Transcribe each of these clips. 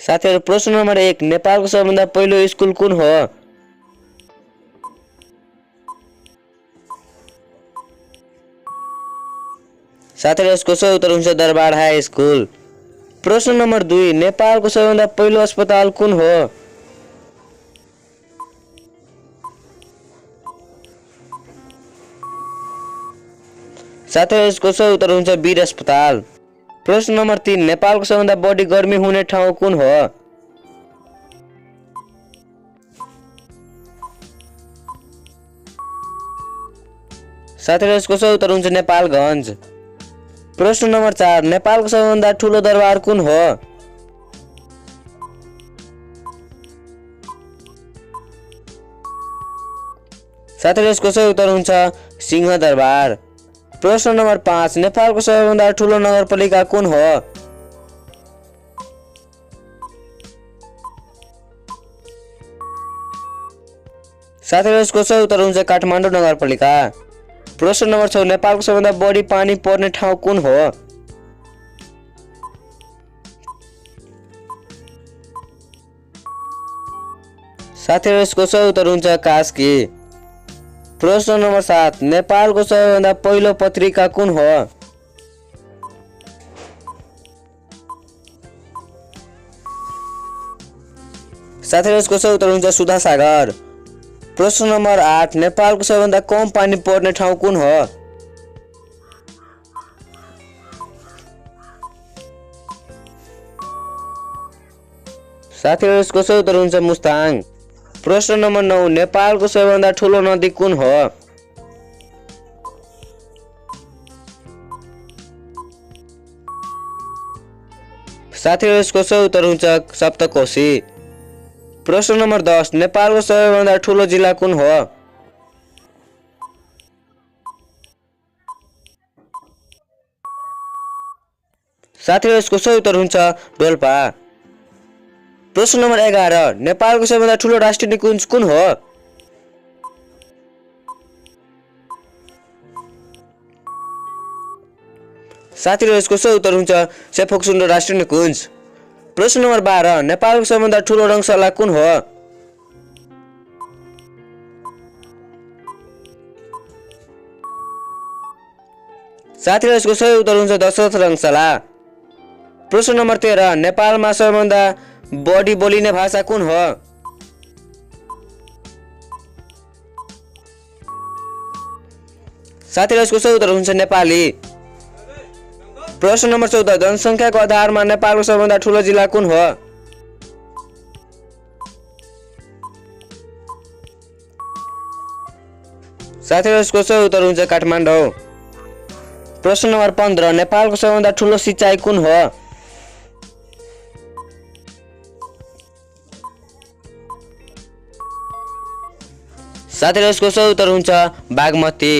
साथीहरु प्रश्न नम्बर 1 नेपालको सबैभन्दा पहिलो स्कुल कुन हो? साथीहरु यसको सही उत्तर हुन्छ दरबार हाई स्कुल। प्रश्न नम्बर 2 नेपालको सबैभन्दा पहिलो अस्पताल कुन हो? साथीहरु यसको सही उत्तर हुन्छ वीर अस्पताल। प्रश्न नम्बर 3 नेपालको सबैभन्दा बढी गर्मी हुने ठाउँ कुन हो? साथीहरु यसको सही उत्तर हुन्छ नेपालगञ्ज। प्रश्न नम्बर 4 नेपालको सबैभन्दा ठूलो दरबार कुन हो? साथीहरु यसको सही उत्तर हुन्छ सिंहदरबार। प्रश्न नम्बर 5 नेपालको सबैभन्दा ठूलो नगरपालिका कुन हो? साथीहरु यसको सही उत्तर हुन्छ काठमाडौँ नगरपालिका। प्रश्न नम्बर 6 नेपालको सबैभन्दा बढी पानी पर्ने ठाउँ कुन हो? साथीहरु यसको सही उत्तर हुन्छ कास्की। प्रश्न नम्बर 7 नेपालको सबैभन्दा पहिलो पत्रिका कुन हो? साथीहरु यसको सही उत्तर हुन्छ सुधासागर। प्रश्न नम्बर 8 नेपालको सबैभन्दा कम पानी पर्ने ठाउँ कुन हो? साथीहरु यसको सही उत्तर हुन्छ मुस्ताङ। प्रश्न नम्बर 9 नेपालको सबैभन्दा ठूलो नदी कुन हो? साथीहरु यसको सही उत्तर हुन्छ सप्तकोशी। प्रश्न नम्बर 10 नेपालको सबैभन्दा ठूलो जिल्ला कुन हो? साथीहरु यसको सही उत्तर हुन्छ डोल्पा। प्रश्न नम्बर 11 नेपालको सबैभन्दा ठूलो राष्ट्रिय निकुञ्ज कुन हो? साथीहरु यसको सही उत्तर हुन्छ सेफोकसुन्डो राष्ट्रिय निकुञ्ज। प्रश्न नम्बर 12 नेपालको सबैभन्दा ठूलो रङ्गशाला कुन हो? साथीहरु यसको सही उत्तर हुन्छ दशरथ रङ्गशाला। प्रश्न नम्बर 13 नेपालमा सबैभन्दा बढी बोलिने भाषा कुन हो? साथीहरु यसको सही उत्तर हुन्छ नेपाली। प्रश्न नम्बर 14 जनसङ्ख्याको आधारमा नेपालको सबैभन्दा ठूलो जिल्ला कुन हो? साथीहरु यसको सही उत्तर हुन्छ काठमाडौँ। प्रश्न नम्बर 15 नेपालको सबैभन्दा ठूलो सिंचाइ कुन हो? साथीहरु यसको सही उत्तर हुन्छ बागमती।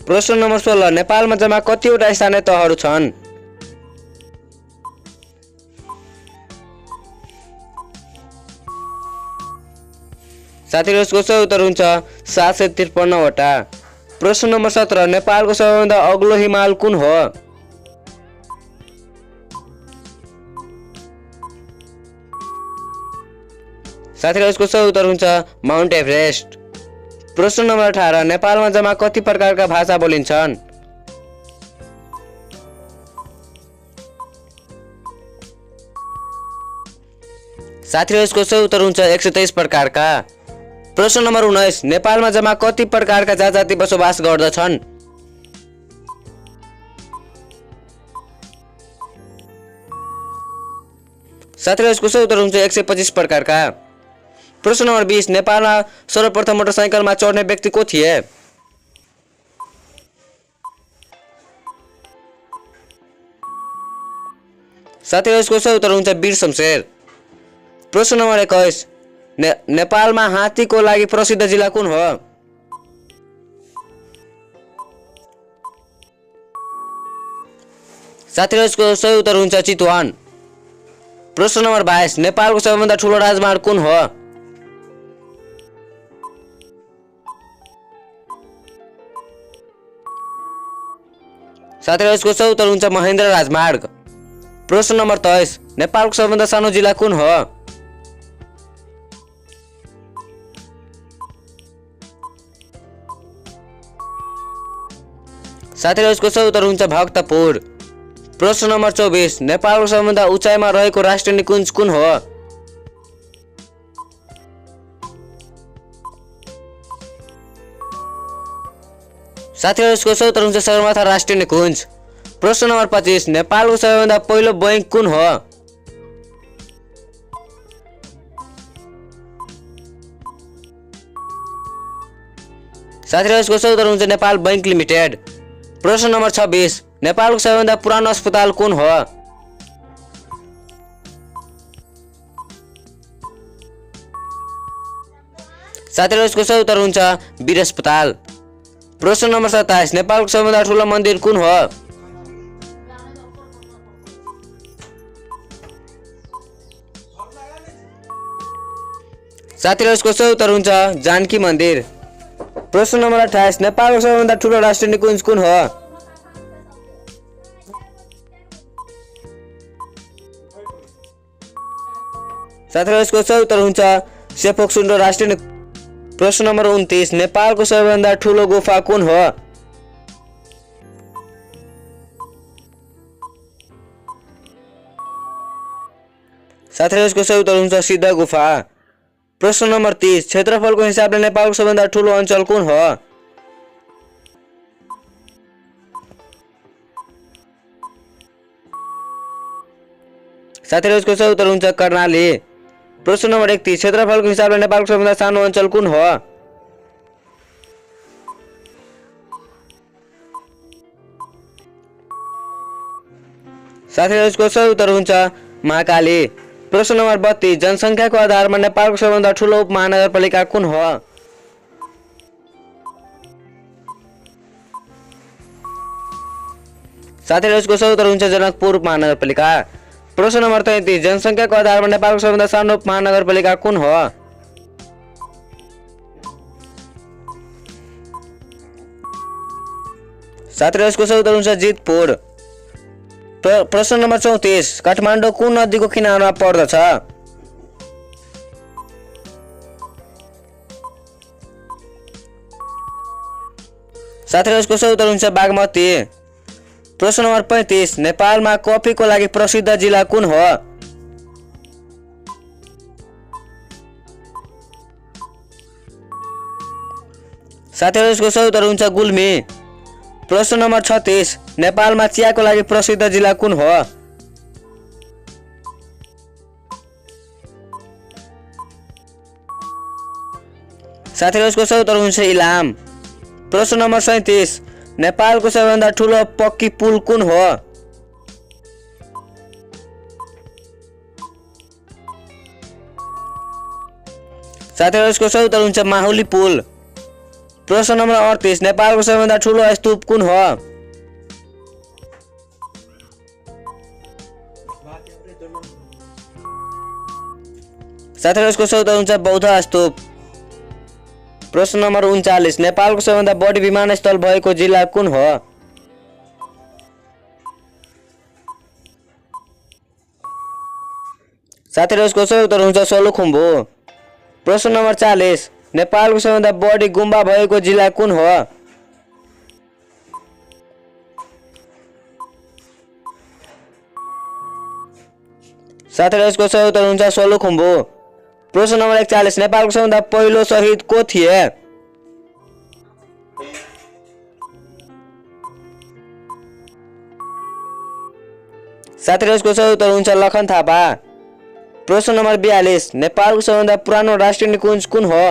प्रश्न नम्बर 16 नेपालमा जम्मा कतिवटा स्थानीय तहहरू छन्? साथीहरु यसको सही उत्तर हुन्छ 753 वटा। प्रश्न नम्बर 17 नेपालको सबैभन्दा अग्लो हिमाल कुन हो? साथीहरु यसको सही उत्तर हुन्छ माउन्ट एभरेस्ट। प्रश्न नम्बर 18 नेपालमा जम्मा कति प्रकारका भाषा बोलिन्छन्? साथीहरु यसको सही उत्तर हुन्छ 123 प्रकारका। प्रश्न नम्बर 19 नेपालमा जम्मा कति प्रकारका जाति बसोबास गर्दछन्? साथीहरु यसको सही उत्तर हुन्छ 125 प्रकारका। प्रश्न नम्बर 20 नेपालमा सर्वप्रथम मोटरसाइकलमा चढ्ने व्यक्ति को थिए? साथीहरु यसको सही उत्तर हुन्छ वीर शमशेर। प्रश्न नम्बर 21 नेपालमा हात्तीको लागि प्रसिद्ध जिल्ला कुन हो? साथीहरु यसको सही उत्तर हुन्छ चितवन। प्रश्न नम्बर 22 नेपालको सबैभन्दा ठूलो राजमार्ग कुन हो? साथीहरु यसको सही उत्तर हुन्छ महेन्द्र राजमार्ग। प्रश्न नम्बर 23 नेपालको सबैभन्दा सानो जिल्ला कुन हो? साथीहरु यसको सही उत्तर हुन्छ भक्तपुर। प्रश्न नम्बर 24 नेपालको सबैभन्दा उचाइमा रहेको राष्ट्रिय निकुञ्ज कुन हो? साथीहरु यसको सही उत्तर हुन्छ सगरमाथा राष्ट्रिय निकुञ्ज। प्रश्न नम्बर 25 नेपालको सबैभन्दा पहिलो बैंक कुन हो? साथीहरु यसको सही उत्तर हुन्छ नेपाल बैंक लिमिटेड। प्रश्न नम्बर 26 नेपालको सबैभन्दा पुरानो अस्पताल कुन हो? साथीहरु यसको सही उत्तर हुन्छ वीर अस्पताल। प्रश्न नम्बर 27 नेपालको सबैभन्दा ठुलो मन्दिर कुन हो? साथीहरु यसको सही उत्तर हुन्छ जानकी मन्दिर। प्रश्न नम्बर 28 नेपालको सबैभन्दा ठुलो राष्ट्रिय निकुञ्ज कुन हो? साथीहरु यसको सही उत्तर हुन्छ सेपोकसुन्डो राष्ट्रिय निकुञ्ज। प्रश्न नम्बर 29 नेपालको सबैभन्दा ठुलो गुफा कुन हो? साथीहरु यसको सही उत्तर हुन्छ सिद्ध गुफा। प्रश्न नम्बर 30 क्षेत्रफलको हिसाबले नेपालको सबैभन्दा ठुलो अञ्चल कुन हो? साथीहरु यसको सही उत्तर हुन्छ कर्णाली। प्रश्न नम्बर 31 क्षेत्रफलको हिसाबले नेपालको सबैभन्दा सानो अञ्चल कुन हो? साथीहरु यसको सही उत्तर हुन्छ महाकाली। प्रश्न नम्बर 32 जनसङ्ख्याको आधारमा नेपालको सबैभन्दा ठुलो उपमहानगरपालिका कुन हो? साथीहरु यसको सही उत्तर हुन्छ जनकपुर उपमहानगरपालिका। प्रश्न नम्बर 33 जनसङ्ख्याको आधारमा नेपालको सबैभन्दा सानो उपमहानगरपालिका कुन हो? साथीहरु यसको सही उत्तर हुन्छ जितपुर। प्रश्न नम्बर 34 काठमाडौँ कुन नदीको किनारमा पर्दछ? साथीहरु यसको सही उत्तर हुन्छ बागमती। प्रश्न नम्बर 35 नेपालमा कफीको लागि प्रसिद्ध जिल्ला कुन हो? साथीहरु यसको सही उत्तर हुन्छ गुल्मी। प्रश्न नम्बर 36 नेपालमा चियाको लागि प्रसिद्ध जिल्ला कुन हो? साथीहरु यसको सही उत्तर हुन्छ इलाम। प्रश्न नम्बर 37 नेपालको सबैभन्दा ठुलो पक्की पुल कुन हो? साथीहरु यसको सही उत्तर हुन्छ माहुली पुल। प्रश्न नम्बर 38 नेपालको सबैभन्दा ठुलो स्तूप कुन हो? साथीहरु यसको सही उत्तर हुन्छ बौद्ध स्तूप। प्रश्न नम्बर 39 नेपालको सबैभन्दा बढी विमानस्थल भएको जिल्ला कुन हो? साथीहरु यसको सही उत्तर हुन्छ सोलुखुम्बु। प्रश्न नम्बर 40 नेपालको सबैभन्दा बढी गुम्बा भएको जिल्ला कुन हो? साथीहरु यसको सही उत्तर हुन्छ सोलुखुम्बु। प्रश्न नम्बर 41 नेपालको सबैभन्दा पहिलो शहीद को थिए? साथीहरु यसको सही उत्तर हुन्छ लखन थापा। प्रश्न नम्बर 42 नेपालको सबैभन्दा पुरानो राष्ट्रिय निकुञ्ज कुन हो?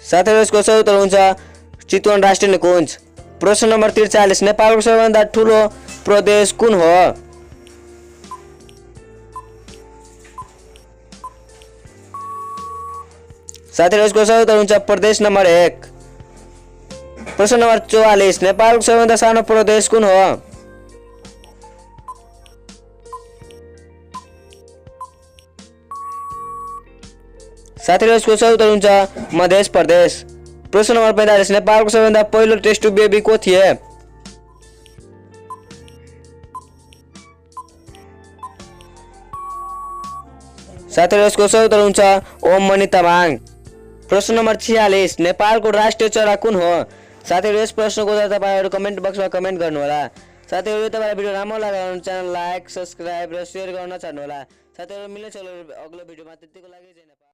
साथीहरु यसको सही उत्तर हुन्छ चितवन राष्ट्रिय निकुञ्ज। प्रश्न नम्बर 43 नेपालको सबैभन्दा ठुलो प्रदेश कुन हो? साथीहरु यसको सही उत्तर हुन्छ प्रदेश नम्बर 1। प्रश्न नम्बर 44 नेपालको सबैभन्दा सानो प्रदेश कुन हो? साथीहरु यसको सही उत्तर हुन्छ मध्य प्रदेश। प्रश्न नम्बर 45 नेपालको सबैभन्दा पहिलो टेस्ट ट्युब बेबी को थिए? साथीहरु यसको सही उत्तर हुन्छ ओम मणि तामाङ। प्रश्न नम्बर 46 नेपालको राष्ट्रिय चरा कुन हो? साथीहरु यस प्रश्नको उत्तर तपाईहरु कमेन्ट बक्समा कमेन्ट गर्नुहोला। साथीहरु यो तपाईलाई भिडियो राम्रो लाग्यो भने च्यानल लाइक, सब्स्क्राइब र शेयर गर्न नछाड्नुहोला। साथीहरु मिल्ने छ अग्लो भिडियोमा, त्यतिको लागि जय नेपाल।